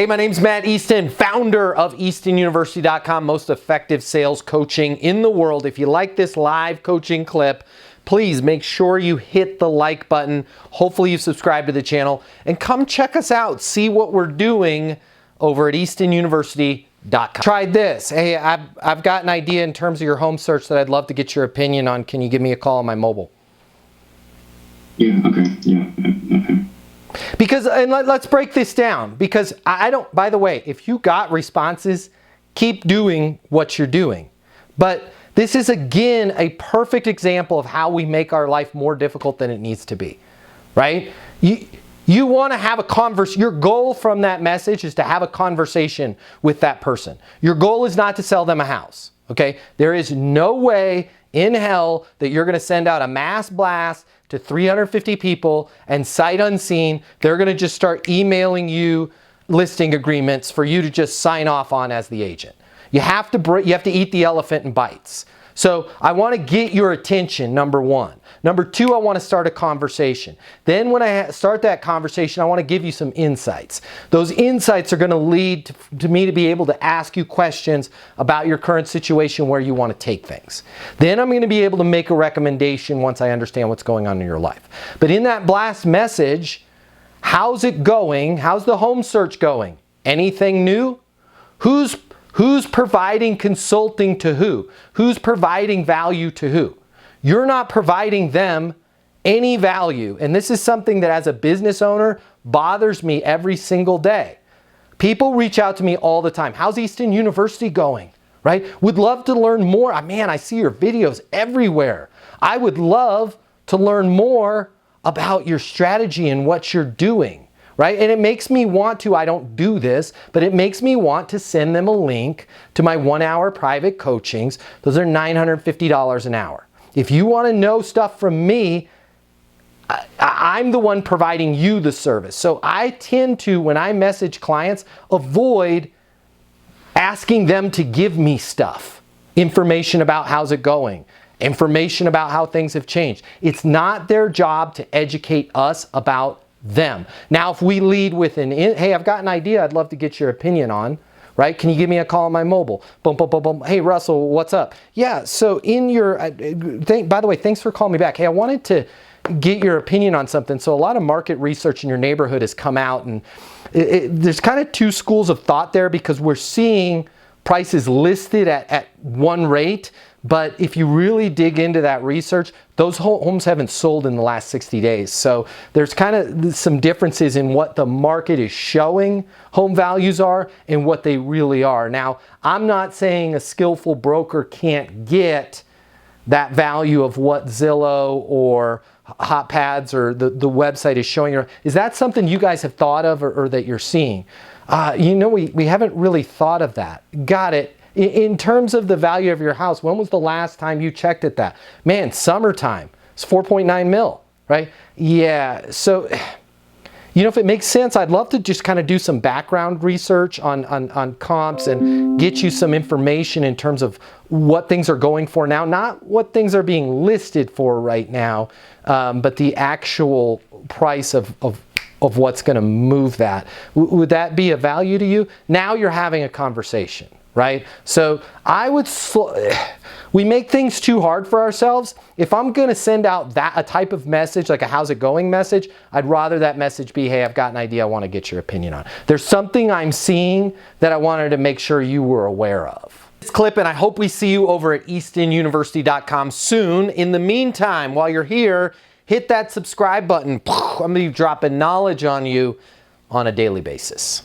Hey, my name's Matt Easton, founder of EastonUniversity.com, most effective sales coaching in the world. If you like this live coaching clip, please make sure you hit the like button. Hopefully you subscribe to the channel and come check us out. See what we're doing over at EastonUniversity.com. Tried this. Hey, I've got an idea in terms of your home search that I'd love to get your opinion on. Can you give me a call on my mobile? Yeah, okay, yeah, okay. Because, and let's break this down, because I don't, by the way, if you got responses, keep doing what you're doing. But this is, again, a perfect example of how we make our life more difficult than it needs to be, right? You want to have a conversation. Your goal from that message is to have a conversation with that person. Your goal is not to sell them a house, okay? There is no way in hell that you're going to send out a mass blast to 350 people and sight unseen. They're going to just start emailing you listing agreements for you to just sign off on as the agent. You have to eat the elephant in bites. So I want to get your attention, number one. Number two, I want to start a conversation. Then when I start that conversation, I want to give you some insights. Those insights are going to lead to me to be able to ask you questions about your current situation, where you want to take things. Then I'm going to be able to make a recommendation once I understand what's going on in your life. But in that blast message, how's it going? How's the home search going? Anything new? Who's providing consulting to who? Who's providing value to who? You're not providing them any value. And this is something that as a business owner bothers me every single day. People reach out to me all the time. How's Easton University going? Right? Would love to learn more. Man, I see your videos everywhere. I would love to learn more about your strategy and what you're doing. Right? And it makes me want to, I don't do this, but it makes me want to send them a link to my 1-hour private coachings. Those are $950 an hour. If you want to know stuff from me, I'm the one providing you the service. So I tend to, when I message clients, avoid asking them to give me stuff. Information about how's it going. Information about how things have changed. It's not their job to educate us about them. Now, if we lead with hey, I've got an idea I'd love to get your opinion on, right? Can you give me a call on my mobile? Boom, boom, boom, boom. Hey, Russell, what's up? Yeah, so in your, by the way, thanks for calling me back. Hey, I wanted to get your opinion on something. So a lot of market research in your neighborhood has come out, and there's kind of two schools of thought there, because we're seeing prices listed at one rate. But if you really dig into that research, those homes haven't sold in the last 60 days. So there's kind of some differences in what the market is showing home values are and what they really are. Now, I'm not saying a skillful broker can't get that value of what Zillow or HotPads or the website is showing you. Is that something you guys have thought of or that you're seeing? We haven't really thought of that. Got it. In terms of the value of your house, when was the last time you checked at that? Man, summertime. It's 4.9 mil, right? Yeah, so, if it makes sense, I'd love to just kind of do some background research on comps and get you some information in terms of what things are going for now. Not what things are being listed for right now, but the actual price of what's going to move that. Would that be a value to you? Now you're having a conversation. Right? So we make things too hard for ourselves. If I'm going to send out a type of message, like a how's it going message, I'd rather that message be, hey, I've got an idea I want to get your opinion on. There's something I'm seeing that I wanted to make sure you were aware of. This clip, and I hope we see you over at EastonUniversity.com soon. In the meantime, while you're here, hit that subscribe button. I'm going to be dropping knowledge on you on a daily basis.